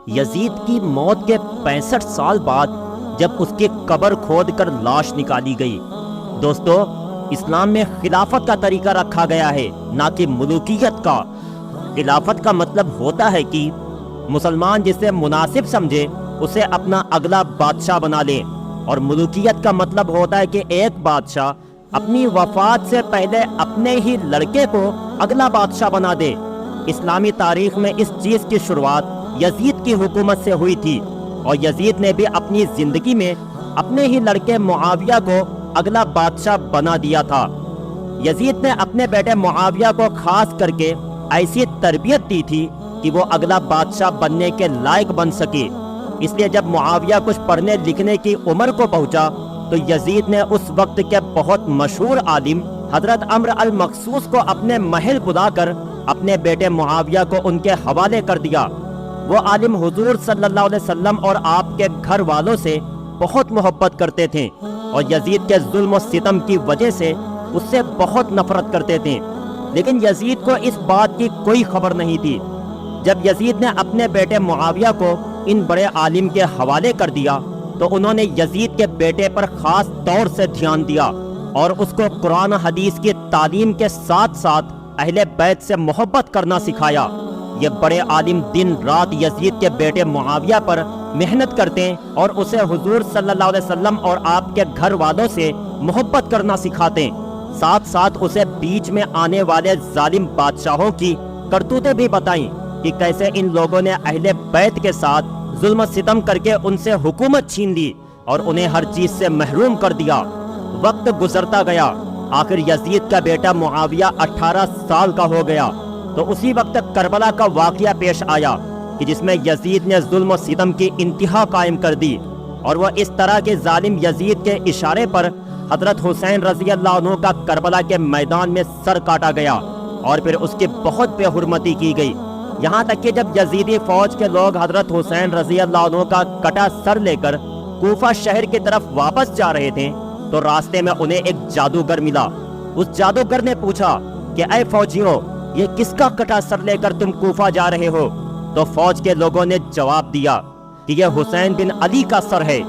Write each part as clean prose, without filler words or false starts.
یزید کی موت کے 65 سال بعد جب اس کی قبر کھود کر لاش نکالی گئی۔ دوستو، اسلام میں خلافت کا طریقہ رکھا گیا ہے، نہ کہ ملوکیت کا۔ خلافت کا مطلب ہوتا ہے کہ مسلمان جسے مناسب سمجھے اسے اپنا اگلا بادشاہ بنا لے، اور ملوکیت کا مطلب ہوتا ہے کہ ایک بادشاہ اپنی وفات سے پہلے اپنے ہی لڑکے کو اگلا بادشاہ بنا دے۔ اسلامی تاریخ میں اس چیز کی شروعات یزید کی حکومت سے ہوئی تھی، اور یزید نے بھی اپنی زندگی میں اپنے ہی لڑکے معاویہ کو اگلا بادشاہ بنا دیا تھا۔ یزید نے اپنے بیٹے معاویہ کو خاص کر کے ایسی تربیت دی تھی کہ وہ اگلا بادشاہ بننے کے لائق بن سکے۔ اس لیے جب معاویہ کچھ پڑھنے لکھنے کی عمر کو پہنچا تو یزید نے اس وقت کے بہت مشہور عالم حضرت عمرو المخصوص کو اپنے محل بلا کر اپنے بیٹے معاویہ کو ان کے حوالے کر دیا۔ وہ عالم حضور صلی اللہ علیہ وسلم اور آپ کے گھر والوں سے بہت محبت کرتے تھے، اور یزید کے ظلم و ستم کی وجہ سے اس سے بہت نفرت کرتے تھے، لیکن یزید کو اس بات کی کوئی خبر نہیں تھی۔ جب یزید نے اپنے بیٹے معاویہ کو ان بڑے عالم کے حوالے کر دیا تو انہوں نے یزید کے بیٹے پر خاص طور سے دھیان دیا اور اس کو قرآن حدیث کی تعلیم کے ساتھ ساتھ اہل بیت سے محبت کرنا سکھایا۔ یہ بڑے عالم دن رات یزید کے بیٹے معاویہ پر محنت کرتے اور اسے حضور صلی اللہ علیہ وسلم اور آپ کے گھر والوں سے محبت کرنا سکھاتے، ساتھ ساتھ اسے بیچ میں آنے والے ظالم بادشاہوں کی کرتوتیں بھی بتائیں کہ کیسے ان لوگوں نے اہل بیت کے ساتھ ظلم و ستم کر کے ان سے حکومت چھین لی اور انہیں ہر چیز سے محروم کر دیا۔ وقت گزرتا گیا، آخر یزید کا بیٹا معاویہ 18 سال کا ہو گیا تو اسی وقت کربلا کا واقعہ پیش آیا کہ جس میں یزید نے ظلم و ستم کی انتہا قائم کر دی، اور وہ اس طرح کے ظالم یزید کے اشارے پر حضرت حسین رضی اللہ عنہ کا کربلا کے میدان میں سر کاٹا گیا، اور پھر اس کی بہت بے حرمتی کی گئی، یہاں تک کہ جب یزیدی فوج کے لوگ حضرت حسین رضی اللہ عنہ کا کٹا سر لے کر کوفہ شہر کی طرف واپس جا رہے تھے تو راستے میں انہیں ایک جادوگر ملا۔ اس جادوگر نے پوچھا کہ اے فوجیوں، یہ کس کا کٹا سر لے کر تم کوفہ جا رہے ہو؟ تو فوج کے لوگوں نے جواب دیا کہ یہ حسین بن علی کا سر ہے۔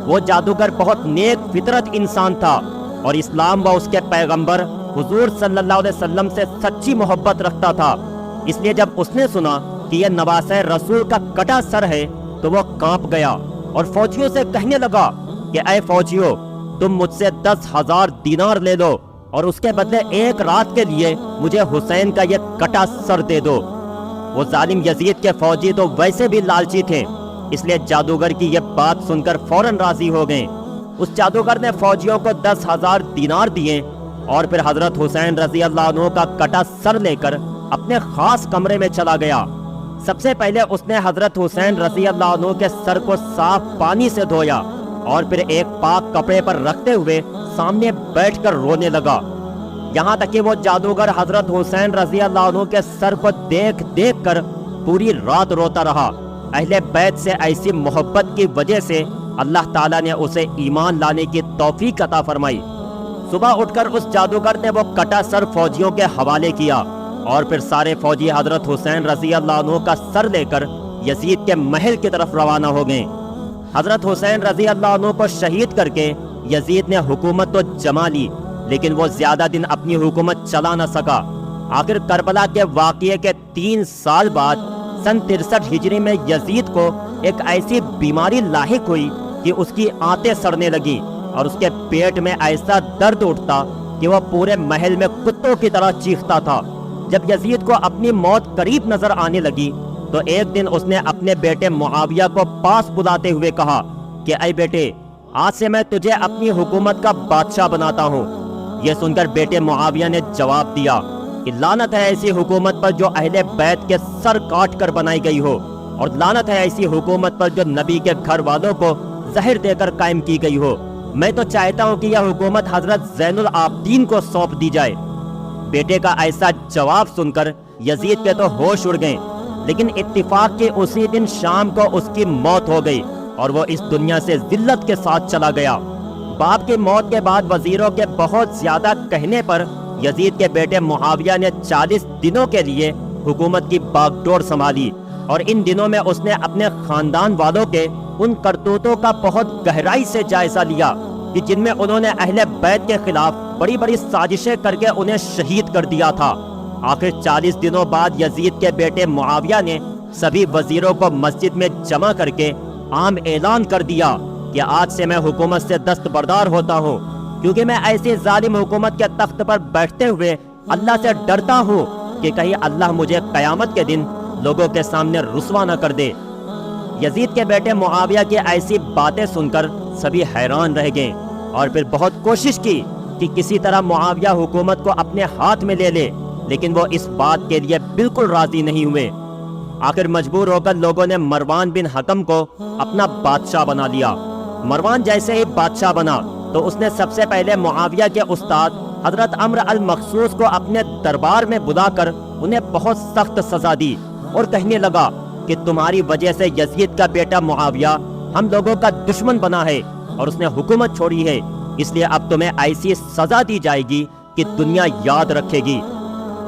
وہ جادوگر بہت نیک فطرت انسان تھا اور اسلام و اس کے پیغمبر حضور صلی اللہ علیہ وسلم سے سچی محبت رکھتا تھا، اس لیے جب اس نے سنا کہ یہ نواسہ رسول کا کٹا سر ہے تو وہ کانپ گیا اور فوجیوں سے کہنے لگا کہ اے فوجیوں، تم مجھ سے 10,000 دینار لے لو اور اس کے بدلے ایک رات کے لیے مجھے حسین کا یہ کٹا سر دے دو۔ وہ ظالم یزید کے فوجی تو ویسے بھی لالچی تھے، اس لیے جادوگر کی یہ بات سن کر فوراً راضی ہو گئے۔ اس جادوگر نے فوجیوں کو 10,000 دینار دیے اور پھر حضرت حسین رضی اللہ عنہ کا کٹا سر لے کر اپنے خاص کمرے میں چلا گیا۔ سب سے پہلے اس نے حضرت حسین رضی اللہ عنہ کے سر کو صاف پانی سے دھویا اور پھر ایک پاک کپڑے پر رکھتے ہوئے سامنے بیٹھ کر رونے لگا، یہاں تک کہ وہ جادوگر حضرت حسین رضی اللہ عنہ کے سر کو دیکھ دیکھ کر پوری رات روتا رہا۔ اہل بیت سے ایسی محبت کی وجہ سے اللہ تعالیٰ نے اسے ایمان لانے کی توفیق عطا فرمائی۔ صبح اٹھ کر اس جادوگر نے وہ کٹا سر فوجیوں کے حوالے کیا اور پھر سارے فوجی حضرت حسین رضی اللہ عنہ کا سر لے کر یزید کے محل کی طرف روانہ ہو گئے۔ حضرت حسین رضی اللہ عنہ کو شہید کر کے یزید نے حکومت تو جما لی، لیکن وہ زیادہ دن اپنی حکومت چلا نہ سکا۔ آخر کربلا کے واقعے کے 3 سال بعد سن 63 ہجری میں یزید کو ایک ایسی بیماری لاحق ہوئی کہ اس کی آنتیں سڑنے لگی اور اس کے پیٹ میں ایسا درد اٹھتا کہ وہ پورے محل میں کتوں کی طرح چیختا تھا۔ جب یزید کو اپنی موت قریب نظر آنے لگی تو ایک دن اس نے اپنے بیٹے معاویہ کو پاس بلاتے ہوئے کہا کہ اے بیٹے، آج سے میں تجھے اپنی حکومت کا بادشاہ بناتا ہوں۔ یہ سن کر بیٹے معاویہ نے جواب دیا کہ لعنت ہے ایسی حکومت پر جو اہل بیت کے سر کاٹ کر بنائی گئی ہو، اور لعنت ہے ایسی حکومت پر جو نبی کے گھر والوں کو زہر دے کر قائم کی گئی ہو۔ میں تو چاہتا ہوں کہ یہ حکومت حضرت زین العابدین کو سونپ دی جائے۔ بیٹے کا ایسا جواب سن کر یزید کے تو ہوش اڑ گئے، لیکن اتفاق کے اسی دن شام کو اس کی موت ہو گئی اور وہ اس دنیا سے ذلت کے ساتھ چلا گیا۔ باپ کی موت کے بعد وزیروں کے بہت زیادہ کہنے پر یزید کے بیٹے معاویہ نے 40 دنوں کے لیے حکومت کی باغ ڈور سنبھالی اور ان دنوں میں اس نے اپنے خاندان والوں کے ان کرتوتوں کا بہت گہرائی سے جائزہ لیا کہ جن میں انہوں نے اہل بیت کے خلاف بڑی بڑی سازشیں کر کے انہیں شہید کر دیا تھا۔ آخر 40 دنوں بعد یزید کے بیٹے معاویہ نے سبھی وزیروں کو مسجد میں جمع کر کے عام اعلان کر دیا کہ آج سے میں حکومت سے دستبردار ہوتا ہوں، کیونکہ میں ایسی ظالم حکومت کے تخت پر بیٹھتے ہوئے اللہ سے ڈرتا ہوں کہ کہیں اللہ مجھے قیامت کے دن لوگوں کے سامنے رسوا نہ کر دے۔ یزید کے بیٹے معاویہ کی ایسی باتیں سن کر سبھی حیران رہ گئے اور پھر بہت کوشش کی کہ کسی طرح معاویہ حکومت کو اپنے ہاتھ میں لے لے، لیکن وہ اس بات کے لیے بالکل راضی نہیں ہوئے۔ آخر مجبور ہو کر لوگوں نے مروان بن حکم کو اپنا بادشاہ بنا لیا۔ مروان جیسے ہی بادشاہ بنا تو اس نے سب سے پہلے معاویہ کے استاد حضرت عمرو المخصوص کو اپنے دربار میں بلا کر انہیں بہت سخت سزا دی اور کہنے لگا کہ تمہاری وجہ سے یزید کا بیٹا معاویہ ہم لوگوں کا دشمن بنا ہے اور اس نے حکومت چھوڑی ہے، اس لیے اب تمہیں ایسی سزا دی جائے گی کہ دنیا یاد رکھے گی۔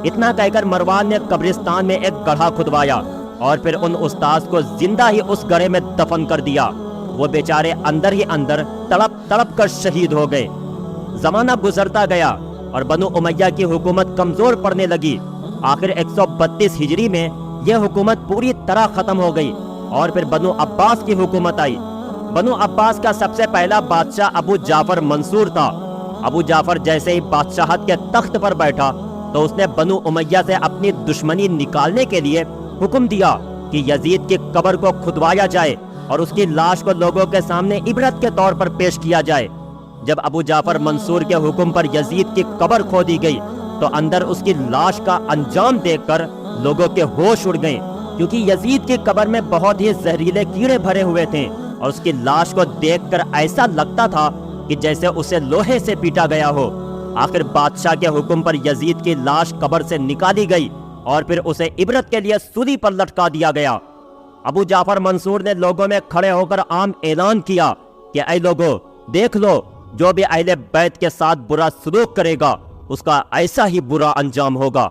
اتنا کہہ کر مروان نے قبرستان میں ایک گڑھا کھدوایا اور پھر ان استاذ کو زندہ ہی اس گڑھے میں دفن کر دیا۔ وہ بیچارے اندر ہی اندر تڑپ تڑپ کر شہید ہو گئے۔ زمانہ گزرتا گیا اور بنو امیہ کی حکومت کمزور پڑنے لگی۔ آخر 132 ہجری میں یہ حکومت پوری طرح ختم ہو گئی اور پھر بنو عباس کی حکومت آئی۔ بنو عباس کا سب سے پہلا بادشاہ ابو جعفر منصور تھا۔ ابو جعفر جیسے ہی بادشاہت کے تخت پر بیٹھا تو اس نے بنو امیہ سے اپنی دشمنی نکالنے کے لیے حکم دیا کہ یزید کی قبر کو کھدوایا جائے اور اس کی لاش کو لوگوں کے سامنے عبرت کے طور پر پیش کیا جائے۔ جب ابو جعفر منصور کے حکم پر یزید کی قبر کھودی گئی تو اندر اس کی لاش کا انجام دیکھ کر لوگوں کے ہوش اڑ گئے، کیونکہ یزید کی قبر میں بہت ہی زہریلے کیڑے بھرے ہوئے تھے اور اس کی لاش کو دیکھ کر ایسا لگتا تھا کہ جیسے اسے لوہے سے پیٹا گیا ہو۔ آخر بادشاہ کے حکم پر یزید کی لاش قبر سے نکالی گئی اور پھر اسے عبرت کے لیے سولی پر لٹکا دیا گیا۔ ابو جعفر منصور نے لوگوں میں کھڑے ہو کر عام اعلان کیا کہ اے لوگو، دیکھ لو، جو بھی اہل بیت کے ساتھ برا سلوک کرے گا اس کا ایسا ہی برا انجام ہوگا۔